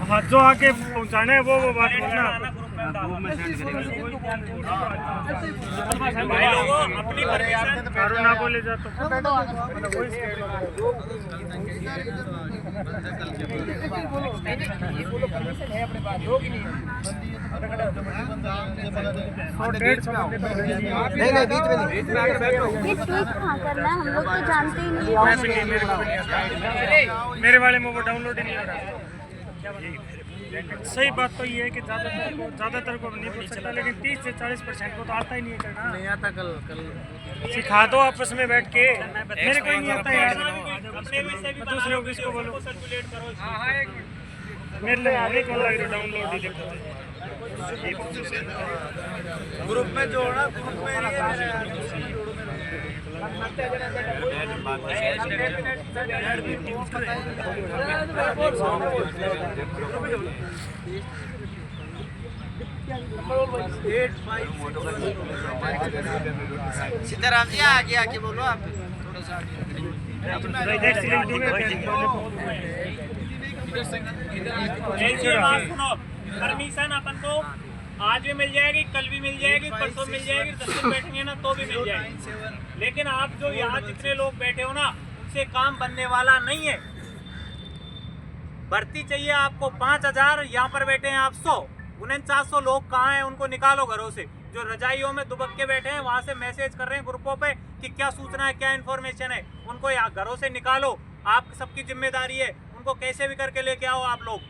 हाँ, जो आके पहुँचाना है वो बात बोलना। अपनी परमिशन ना बोले जा तो नहीं नहीं बीच में नहीं, बीच में आकर बैठो। ये ट्वीट कहाँ करना है, हम लोग तो जानते ही नहीं है। मेरे वाले में वो डाउनलोड ही नहीं हो रहा। सही बात तो ये है कि ज़्यादातर को नहीं पढ़ सकता, लेकिन 30 से 40% को तो आता ही नहीं है करना। नहीं आता। कल सिखा दो आपस में बैठ के। मेरे को ही नहीं आता यार, दूसरे को किसको बोलो। मेरे लिए आगे कौन लग रहा डाउनलोड ही देखो। ग्रुप में जोड़ना, ग्रुप में सीताराम जी आगे आके बोलो आप थोड़ा सा परमिशन अपन को आज भी मिल जाएगी, कल भी मिल जाएगी, परसों मिल जाएगी, 10 दिन बैठेंगे ना तो भी मिल जाएगी। लेकिन आप जो यहाँ जितने लोग बैठे हो ना, उनसे काम बनने वाला नहीं है। भर्ती चाहिए आपको 5000, यहाँ पर बैठे हैं आप 100। 4900 लोग कहाँ हैं, उनको निकालो घरों से। जो रजाइयों में दुबक के बैठे हैं, वहाँ से मैसेज कर रहे हैं ग्रुपों पे कि क्या सूचना है, क्या इन्फॉर्मेशन है, उनको यहाँ घरों से निकालो। आप सबकी जिम्मेदारी है, उनको कैसे भी करके लेके आओ आप लोग।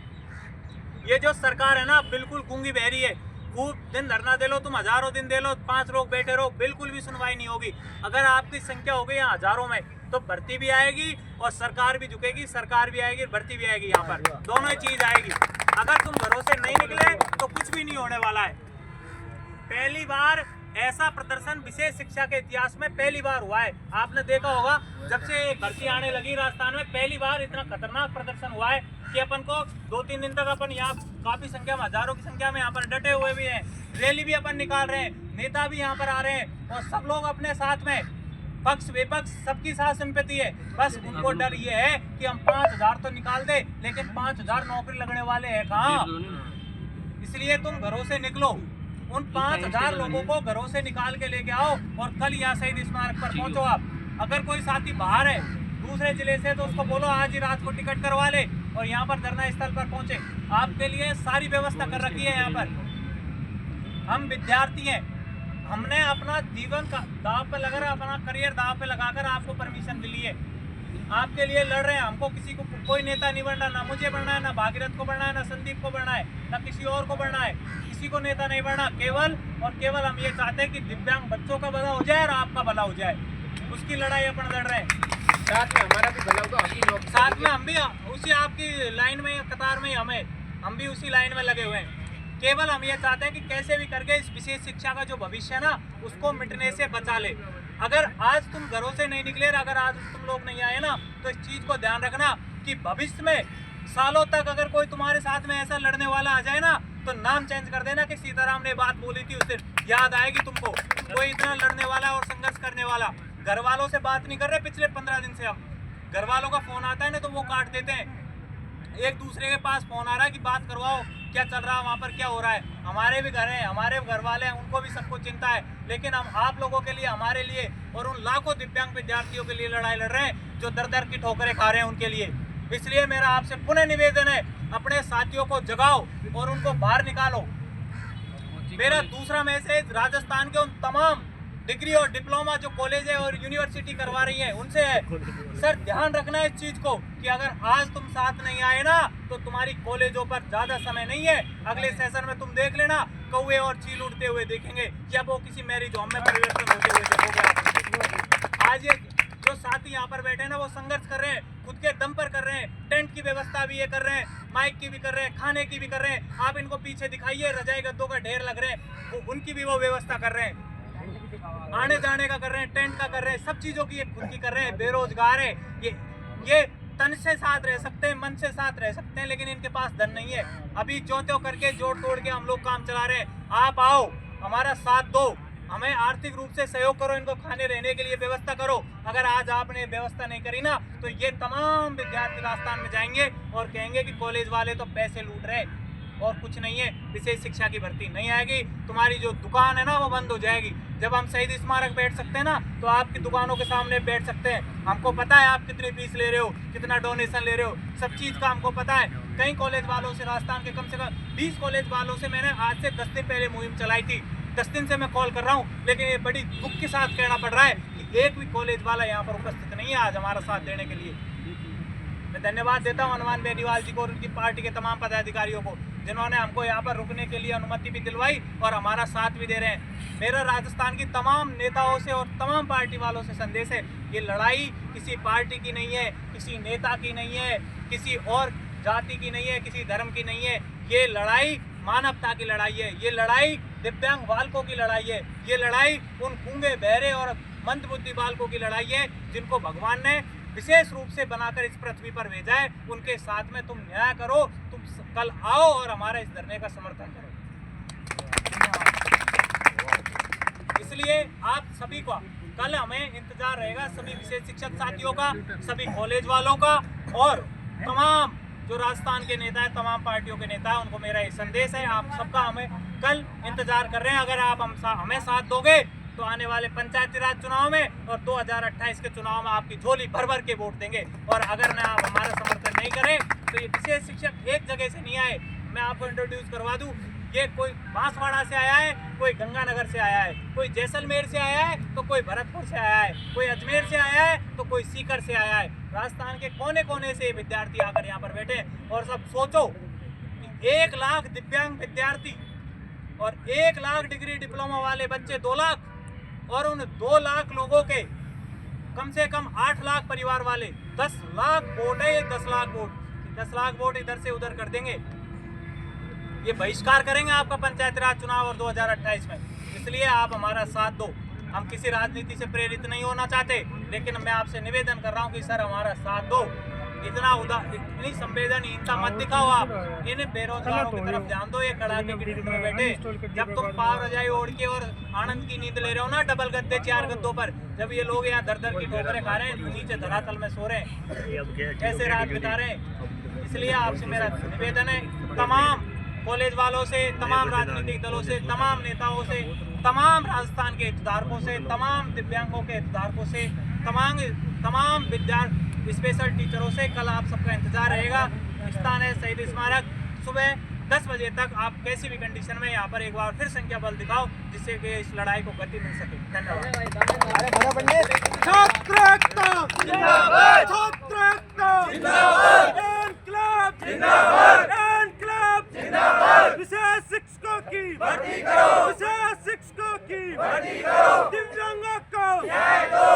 ये जो सरकार है ना, बिल्कुल गूंगी बहरी है। खूब दिन धरना दे लो तुम, हजारों दिन दे लो, 5 लोग बैठे रहो, बिल्कुल भी सुनवाई नहीं होगी। अगर आपकी संख्या हो गई यहाँ हजारों में, तो भर्ती भी आएगी और सरकार भी झुकेगी, सरकार भी आएगी, भर्ती भी आएगी। यहाँ पर दोनों ही चीज आएगी। अगर तुम घरों से नहीं निकले तो कुछ भी नहीं होने वाला है। पहली बार ऐसा प्रदर्शन विशेष शिक्षा के इतिहास में पहली बार हुआ है। आपने देखा होगा जब से भर्ती आने लगी राजस्थान में, पहली बार इतना खतरनाक प्रदर्शन हुआ है कि अपन को 2-3 दिन तक अपन यहाँ काफी संख्या में, हजारों की संख्या में यहाँ पर डटे हुए भी हैं। रैली भी अपन निकाल रहे हैं, नेता भी यहाँ पर आ रहे हैं और सब लोग अपने साथ में, पक्ष विपक्ष सबकी साथ सिंपैथी है। बस उनको डर ये है कि हम 5000 तो निकाल दे, लेकिन 5000 नौकरी लगने वाले हैं कहाँ। इसलिए तुम घरों से निकलो, उन 5000 लोगों को घरों से निकाल के लेके आओ और कल यहाँ शहीद स्मारक पर पहुंचो आप। अगर कोई साथी बाहर है दूसरे जिले से, तो उसको बोलो आज ही रात को टिकट करवा ले और यहाँ पर धरना स्थल पर पहुंचे। आपके लिए सारी व्यवस्था कर रखी है। यहाँ पर हम विद्यार्थी हैं, हमने अपना जीवन का दाव पे लगा, अपना करियर दाव पे लगाकर आपको परमिशन मिली है। आपके लिए लड़ रहे हैं। हमको किसी को, कोई नेता नहीं बनना, ना मुझे बनना है, ना भागीरथ को बनना है, ना संदीप को बनना है, ना किसी और को बनना है। किसी को नेता नहीं बनना। केवल और केवल हम ये चाहते हैं कि दिव्यांग बच्चों का भला हो जाए और आपका भला हो जाए। उसकी लड़ाई अपन लड़ रहे हैं। साथ में हमारा भी भला होगा, हम भी लोग साथ में हम भी उसी आपकी लाइन में, कतार में हम भी उसी लाइन में लगे हुए हैं। केवल हम ये चाहते हैं कि कैसे भी करके इस विशेष शिक्षा का जो भविष्य है ना, उसको मिटने से बचा ले। अगर आज तुम घरों से नहीं निकले, अगर आज तुम लोग नहीं आए ना, तो इस चीज को ध्यान रखना कि भविष्य में सालों तक अगर कोई तुम्हारे साथ में ऐसा लड़ने वाला आ जाए ना, तो नाम चेंज कर देना कि सीताराम ने बात बोली थी उस दिन। याद आएगी तुमको, कोई इतना लड़ने वाला और संघर्ष करने वाला। घर वालों से बात नहीं कर रहे पिछले 15 दिन से। हम घर वालों का फोन आता है ना, तो वो काट देते हैं। एक दूसरे के पास फोन आ रहा है कि बात करवाओ, क्या चल रहा है वहाँ पर, क्या हो रहा है। हमारे भी घर हैं, हमारे घर वाले हैं, उनको भी सबको चिंता है। लेकिन हम आप लोगों के लिए, हमारे लिए और उन लाखों दिव्यांग विद्यार्थियों के लिए लड़ाई लड़ रहे हैं जो दर दर की ठोकरें खा रहे हैं उनके लिए। इसलिए मेरा आपसे पुनः निवेदन है, अपने साथियों को जगाओ और उनको बाहर निकालो। मेरा दूसरा मैसेज राजस्थान के उन तमाम डिग्री और डिप्लोमा जो कॉलेज है और यूनिवर्सिटी करवा रही है उनसे है, सर ध्यान रखना है इस चीज को कि अगर आज तुम साथ नहीं आए ना, तो तुम्हारी कॉलेजों पर ज्यादा समय नहीं है। अगले सेशन में तुम देख लेना, कौवे और चील उड़ते हुए देखेंगे, या वो किसी मैरिज होम में परिवर्तन होते हुए देखोगे। आज ये जो साथी यहाँ पर बैठे हैं ना, वो संघर्ष कर रहे हैं, खुद के दम पर कर रहे हैं। टेंट की व्यवस्था भी ये कर रहे हैं, माइक की भी कर रहे हैं, खाने की भी कर रहे हैं। आप इनको पीछे दिखाइए, रजाई गद्दों का ढेर लग रहे हैं, वो उनकी भी वो व्यवस्था कर रहे हैं। आने जाने का कर रहे हैं, टेंट का कर रहे हैं, सब चीजों की ये खुद की कर रहे हैं। बेरोजगार है ये तन से साथ रह सकते हैं, मन से साथ रह सकते हैं, लेकिन इनके पास धन नहीं है। अभी ज्यों त्यों करके जोड़ तोड़ के हम लोग काम चला रहे हैं। आप आओ, हमारा साथ दो, हमें आर्थिक रूप से सहयोग करो, इनको खाने रहने के लिए व्यवस्था करो। अगर आज आपने व्यवस्था नहीं करी ना तो ये तमाम विद्यार्थी राजस्थान में जाएंगे और कहेंगे कि कॉलेज वाले तो पैसे लूट रहे और कुछ नहीं है, विशेष शिक्षा की भर्ती नहीं आएगी, तुम्हारी जो दुकान है ना वो बंद हो जाएगी। जब हम शहीद स्मारक बैठ सकते हैं ना तो आपकी दुकानों के सामने बैठ सकते हैं। हमको पता है आप कितनी फीस ले रहे हो, कितना डोनेशन ले रहे हो, सब चीज़ का हमको पता है। कई कॉलेज वालों से, राजस्थान के कम से कम 20 कॉलेज वालों से मैंने आज से 10 दिन पहले मुहिम चलाई थी। 10 दिन से मैं कॉल कर रहा हूँ, लेकिन ये बड़ी दुख के साथ कहना पड़ रहा है कि एक भी कॉलेज वाला यहाँ पर उपस्थित नहीं है आज हमारा साथ देने के लिए। मैं धन्यवाद देता हूँ हनुमान बेनीवाल जी को और उनकी पार्टी के तमाम पदाधिकारियों को, जिन्होंने हमको यहाँ पर रुकने के लिए अनुमति भी दिलवाई और हमारा साथ भी दे रहे हैं। मेरा राजस्थान की तमाम नेताओं से और तमाम पार्टी वालों से संदेश है, ये लड़ाई किसी पार्टी की नहीं है, किसी नेता की नहीं है, किसी और जाति की नहीं है, किसी धर्म की नहीं है। ये लड़ाई मानवता की लड़ाई है, ये लड़ाई दिव्यांग बालकों की लड़ाई है, ये लड़ाई उन गूंगे बहरे और मंदबुद्धि बालकों की लड़ाई है जिनको भगवान ने विशेष रूप से बनाकर इस पृथ्वी पर भेजा है। उनके साथ में तुम न्याय करो, तुम कल आओ और हमारा इस धरने का समर्थन करो। इसलिए आप सभी का कल हमें इंतजार रहेगा, सभी विशेष शिक्षक साथियों का, सभी कॉलेज वालों का और तमाम जो राजस्थान के नेता है, तमाम पार्टियों के नेता है, उनको मेरा ये संदेश है, आप सबका हमें कल इंतजार कर रहे हैं। अगर आप हमें साथ दोगे तो आने वाले पंचायती राज चुनाव में और 2028 के चुनाव में आपकी झोली भर भर के वोट देंगे। और अगर ना आप हमारा समर्थन नहीं करें तो ये विशेष शिक्षक एक जगह से नहीं आए। मैं आपको इंट्रोड्यूस करवा दूं, ये कोई बांसवाड़ा से आया है, कोई गंगानगर से आया है, कोई जैसलमेर से आया है, तो कोई भरतपुर से आया है, कोई अजमेर से आया है, तो कोई सीकर से आया है। राजस्थान के कोने कोने से विद्यार्थी आकर यहाँ पर बैठे और सब सोचो 1 लाख दिव्यांग विद्यार्थी और 1 लाख डिग्री डिप्लोमा वाले बच्चे 2 लाख और उन 2 लाख लोगों के कम से कम 8 लाख परिवार वाले 10 लाख वोट है। ये 10 लाख वोट, 10 लाख वोट इधर से उधर कर देंगे, ये बहिष्कार करेंगे आपका पंचायत राज चुनाव और 2028 में। इसलिए आप हमारा साथ दो। हम किसी राजनीति से प्रेरित नहीं होना चाहते, लेकिन मैं आपसे निवेदन कर रहा हूँ कि सर हमारा साथ दो। इतनी संवेदनहीनता मत दिखाओ, आप इन बेरोजगारों की तरफ ध्यान दो। ये कड़ाके की ठंड में बैठे, जब तुम पाव रजाई ओढ़ के और आनंद की नींद ले रहे हो ना डबल गद्दे 4 गद्दों पर, जब ये लोग यहाँ दर दर की ठोकरें खा रहे हैं, नीचे धरातल में सो रहे हैं, कैसे रात बिता रहे हैं। इसलिए आपसे मेरा निवेदन है, तमाम कॉलेज वालों से, तमाम राजनीतिक दलों से, तमाम नेताओं से, तमाम राजस्थान के हितधारकों से, तमाम दिव्यांगों के हितधारकों से, तमाम विद्यार्थी स्पेशल टीचरों से कल आप सबका इंतजार रहेगा। स्थान है शहीद स्मारक। सुबह 10 बजे तक आप कैसी भी कंडीशन में यहाँ पर एक बार फिर संख्या बल दिखाओ, जिससे कि इस लड़ाई को गति मिल सके। धन्यवाद। विशेष शिक्षकों की भर्ती करो, विशेष शिक्षकों की भर्ती करो, दिव्यांगों को न्याय दो।